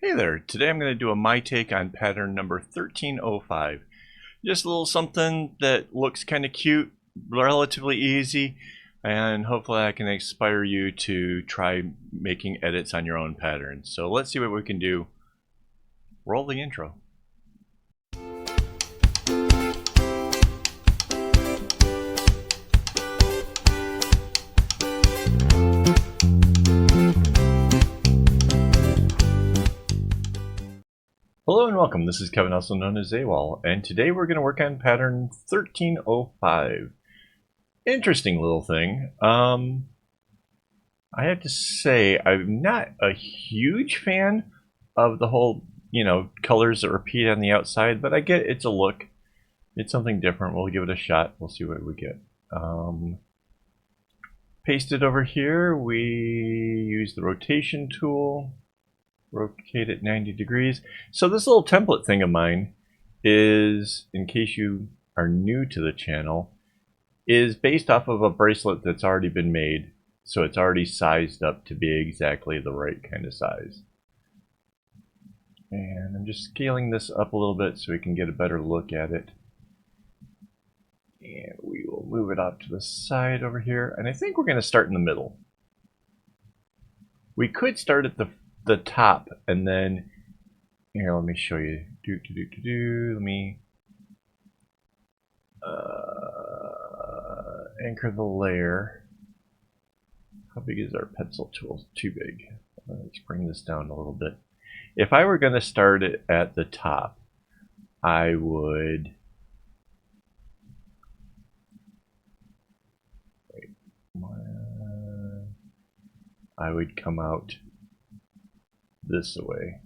Hey there, today I'm going to do my take on pattern number 1305. Just a little something that looks kind of cute, relatively easy, and hopefully I can inspire you to try making edits on your own patterns. So let's see what we can do. Roll the intro. Hello and welcome, this is Kevin, also known as AKAAWOL, and today we're going to work on pattern 1305. Interesting little thing. I have to say, I'm not a huge fan of the whole, colors that repeat on the outside, but I get it's a look. It's something different. We'll give it a shot. We'll see what we get. Paste it over here. We use the rotation tool. Rotate it 90 degrees. So this little template thing of mine is, in case you are new to the channel, is based off of a bracelet that's already been made. So it's already sized up to be exactly the right kind of size. And I'm just scaling this up a little bit so we can get a better look at it. And we will move it off to the side over here. And I think we're going to start in the middle. We could start at the top and then, here, let me show you. Let me anchor the layer. How big is our pencil tool? Too big. Let's bring this down a little bit. If I were going to start it at the top, I would come out this way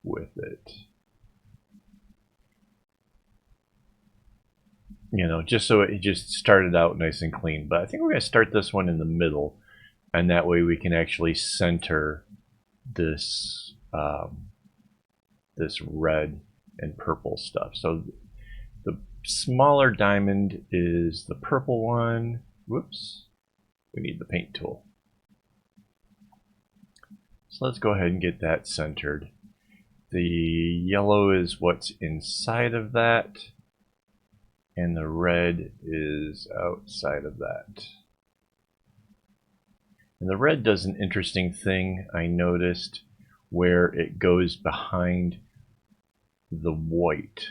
with it. Just so it just started out nice and clean. But I think we're going to start this one in the middle, and that way we can actually center this this red and purple stuff. So the smaller diamond is the purple one. Whoops. We need the paint tool. So let's go ahead and get that centered. The yellow is what's inside of that, and the red is outside of that. And the red does an interesting thing I noticed, where it goes behind the white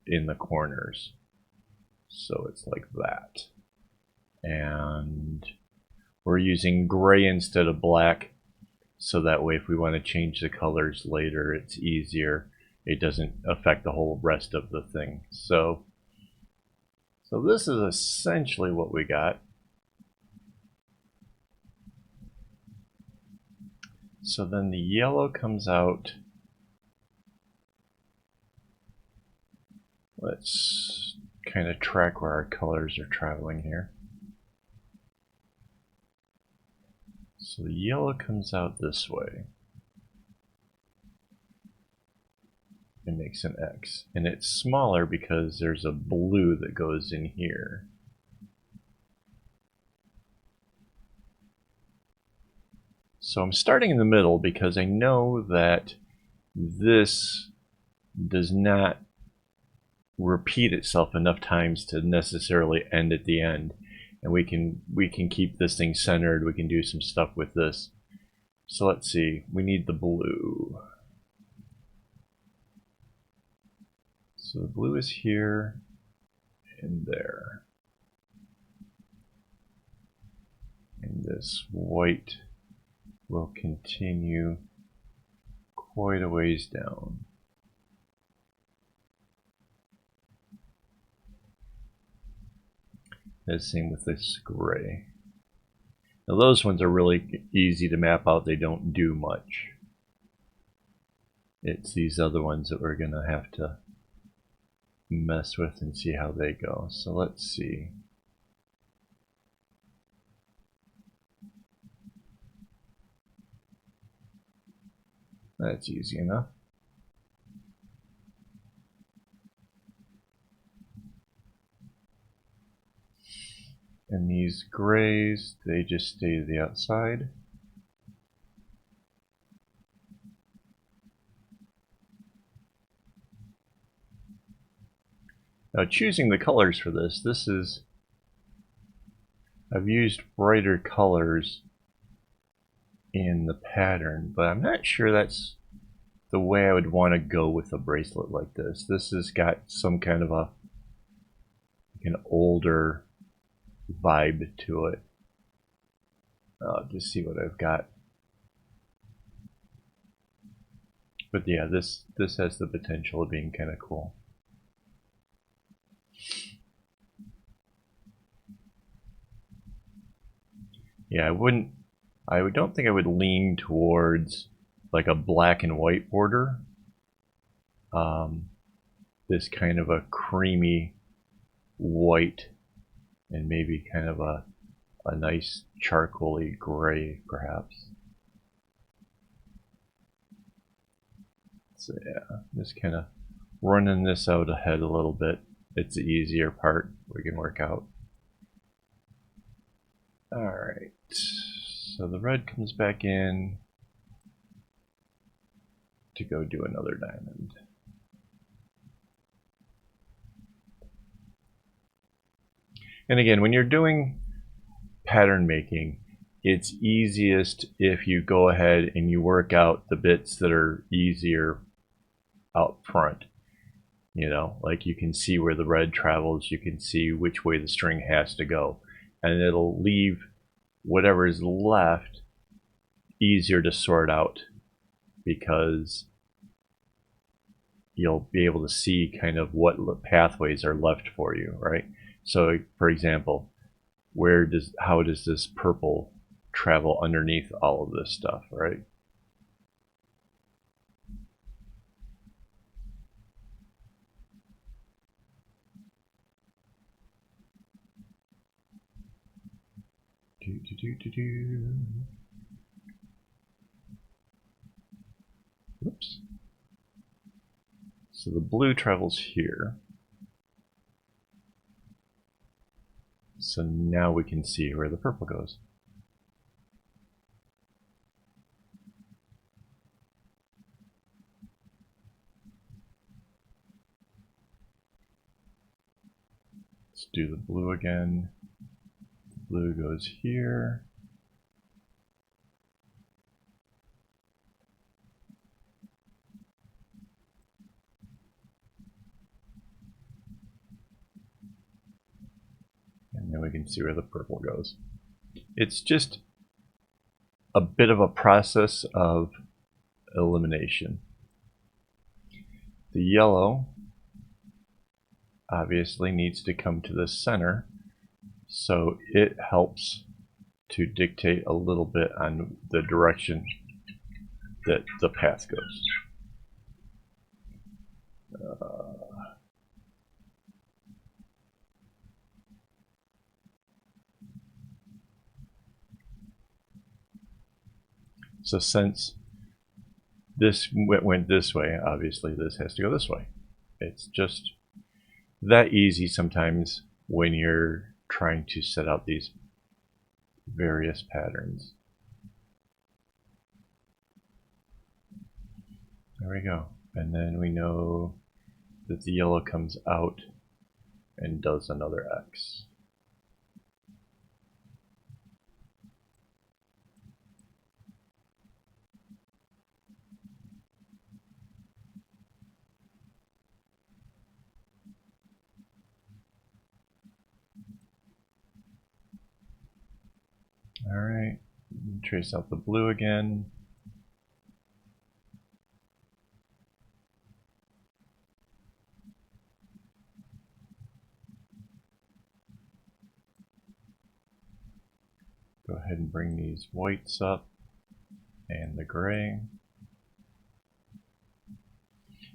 in the corners. So it's like that. And we're using gray instead of black, so that way if we want to change the colors later, it's easier. It doesn't affect the whole rest of the thing. So this is essentially what we got. So then the yellow comes out. Let's kind of track where our colors are traveling here. So the yellow comes out this way. It makes an X. And it's smaller because there's a blue that goes in here. So I'm starting in the middle because I know that this does not repeat itself enough times to necessarily end at the end. And we can keep this thing centered. We can do some stuff with this. So let's see. We need the blue. So the blue is here and there. And this white will continue quite a ways down. The same with this gray. Now those ones are really easy to map out. They don't do much. It's these other ones that we're going to have to mess with and see how they go. So let's see. That's easy enough. And these grays, they just stay to the outside. Now choosing the colors for this is, I've used brighter colors in the pattern, but I'm not sure that's the way I would want to go with a bracelet like this. This has got some kind of an older vibe to it. I'll just see what I've got. But yeah, this has the potential of being kind of cool. Yeah, I don't think I would lean towards like a black and white border. This kind of a creamy white and maybe kind of a nice charcoaly gray, perhaps. So yeah, just kind of running this out ahead a little bit. It's the easier part we can work out. Alright, so the red comes back in to go do another diamond. And again, when you're doing pattern making, it's easiest if you go ahead and you work out the bits that are easier out front. You know, like you can see where the red travels, you can see which way the string has to go, and it'll leave whatever is left easier to sort out because you'll be able to see kind of what pathways are left for you, right? So for example, how does this purple travel underneath all of this stuff, right? Oops. So the blue travels here. So now we can see where the purple goes. Let's do the blue again. The blue goes here. And then we can see where the purple goes. It's just a bit of a process of elimination. The yellow obviously needs to come to the center, so it helps to dictate a little bit on the direction that the path goes. So since this went this way, obviously this has to go this way. It's just that easy sometimes when you're trying to set out these various patterns. There we go. And then we know that the yellow comes out and does another X. Alright, trace out the blue again. Go ahead and bring these whites up and the gray.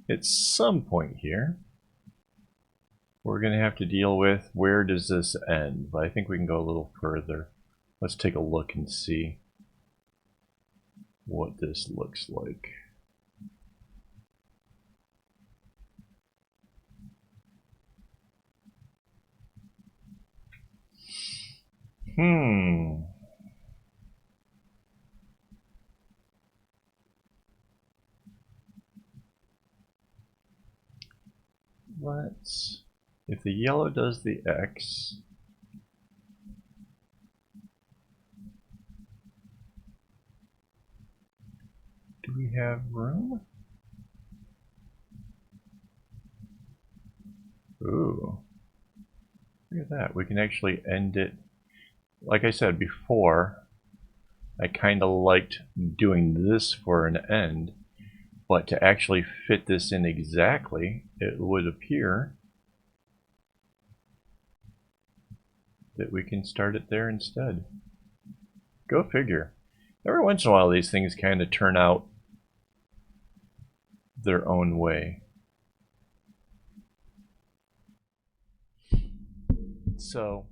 At some point here, we're going to have to deal with where does this end, but I think we can go a little further. Let's take a look and see what this looks like. if the yellow does the X, do we have room? Ooh, look at that. We can actually end it. Like I said before, I kind of liked doing this for an end, but to actually fit this in exactly, it would appear that we can start it there instead. Go figure. Every once in a while these things kind of turn out their own way. So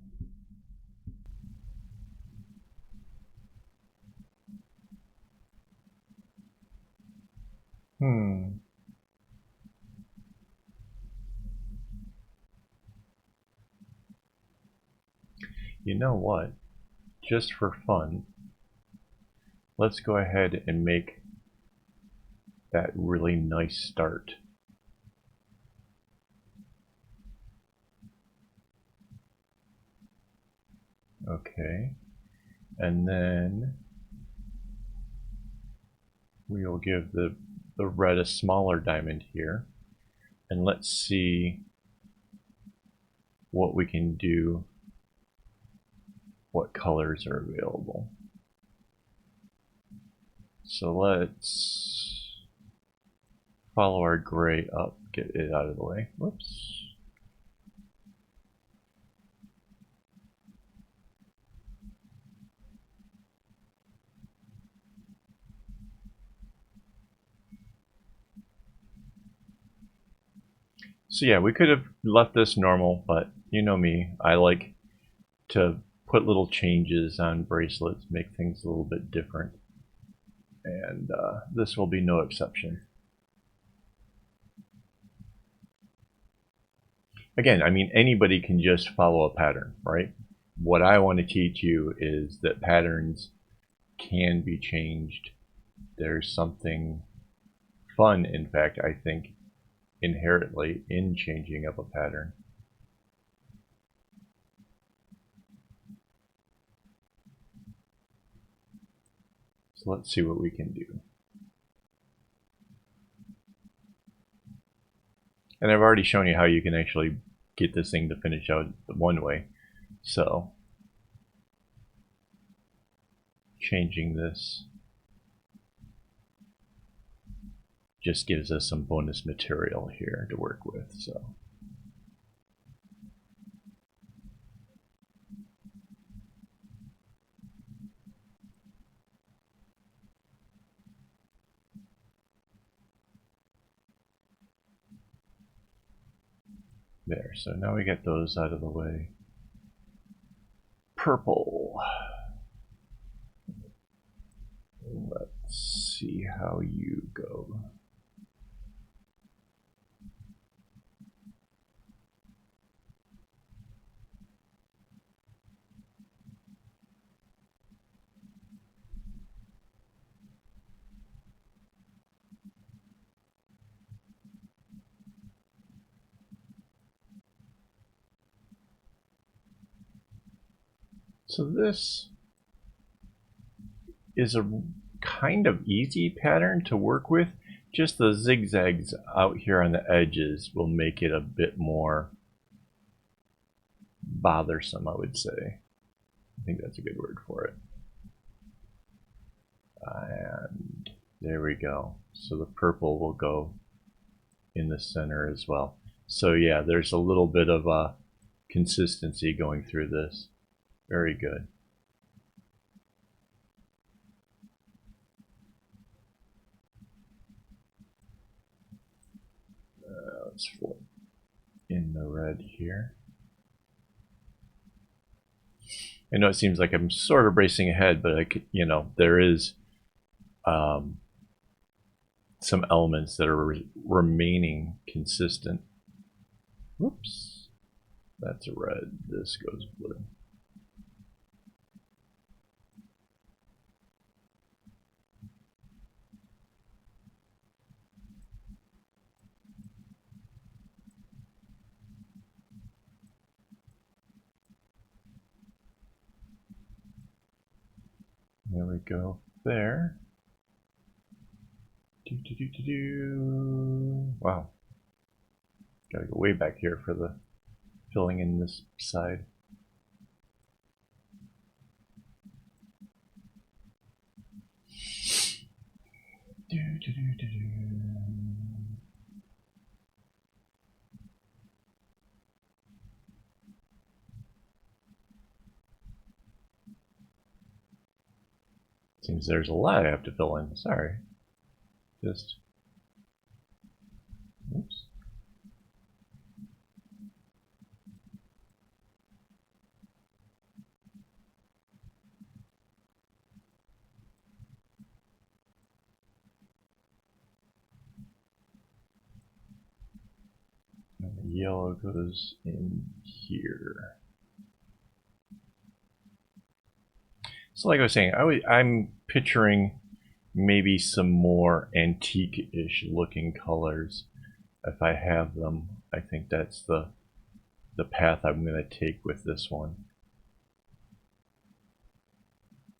you know what? Just for fun, let's go ahead and make that really nice start. Okay, and then we'll give the red a smaller diamond here, and let's see what we can do, what colors are available. So let's follow our gray up, get it out of the way. Whoops. So yeah, we could have left this normal, but you know me, I like to put little changes on bracelets, make things a little bit different, and this will be no exception. Again, I mean, anybody can just follow a pattern, right? What I want to teach you is that patterns can be changed. There's something fun, in fact, I think, inherently in changing up a pattern. So let's see what we can do. And I've already shown you how you can actually get this thing to finish out one way. So changing this just gives us some bonus material here to work with. So there, so now we get those out of the way. Purple. Let's see how you go. So this is a kind of easy pattern to work with. Just the zigzags out here on the edges will make it a bit more bothersome, I would say. I think that's a good word for it. And there we go. So the purple will go in the center as well. So yeah, there's a little bit of a consistency going through this. Very good. Let's flip in the red here. I know it seems like I'm sort of racing ahead, but I could, you know, there is some elements that are remaining consistent. Whoops, that's a red. This goes blue. There we go. There. Wow. Gotta go way back here for the filling in this side. Seems there's a lot I have to fill in. Sorry. Just. Oops. And the yellow goes in here. So like I was saying, I'm picturing maybe some more antique-ish looking colors. If I have them, I think that's the path I'm going to take with this one.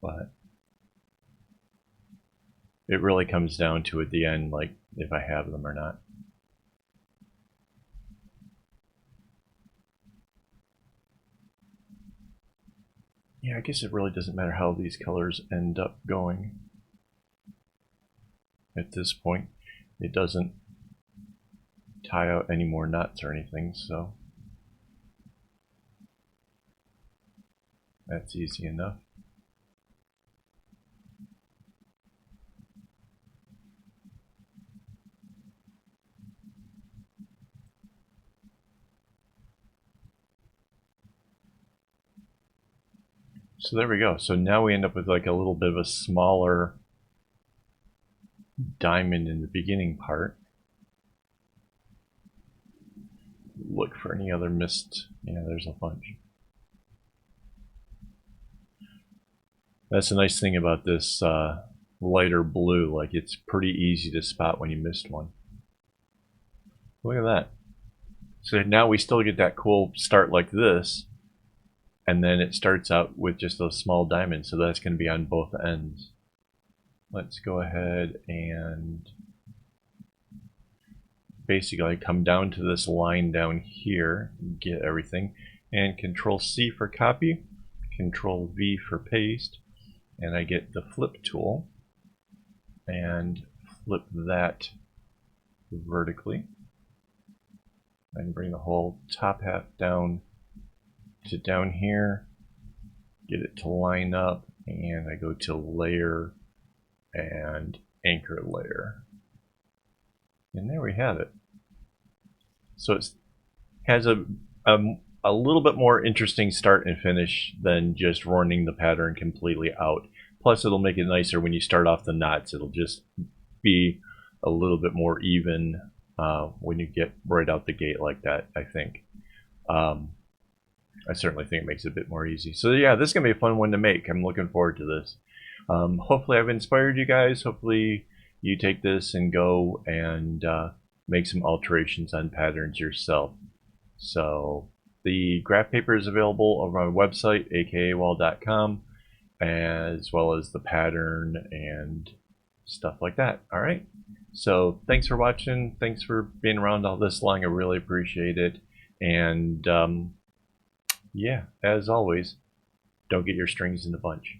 But it really comes down to at the end, like if I have them or not. Yeah, I guess it really doesn't matter how these colors end up going. At this point, it doesn't tie out any more knots or anything, so that's easy enough. So there we go. So now we end up with like a little bit of a smaller diamond in the beginning part. Look for any other missed. Yeah, there's a bunch. That's the nice thing about this lighter blue. Like it's pretty easy to spot when you missed one. Look at that. So now we still get that cool start like this. And then it starts out with just a small diamond, so that's going to be on both ends. Let's go ahead and basically come down to this line down here, get everything, and Control C for copy, Control V for paste, and I get the flip tool and flip that vertically. I can bring the whole top half down to down here, get it to line up, and I go to layer and anchor layer. And there we have it. So it has a little bit more interesting start and finish than just running the pattern completely out. Plus it'll make it nicer when you start off the knots. It'll just be a little bit more even when you get right out the gate like that, I think. I certainly think it makes it a bit more easy. So yeah, this is going to be a fun one to make. I'm looking forward to this. Hopefully I've inspired you guys. Hopefully you take this and go and make some alterations on patterns yourself. So the graph paper is available over on my website, AKAAWOL.com, as well as the pattern and stuff like that. All right. So thanks for watching. Thanks for being around all this long. I really appreciate it. And yeah, as always, don't get your strings in a bunch.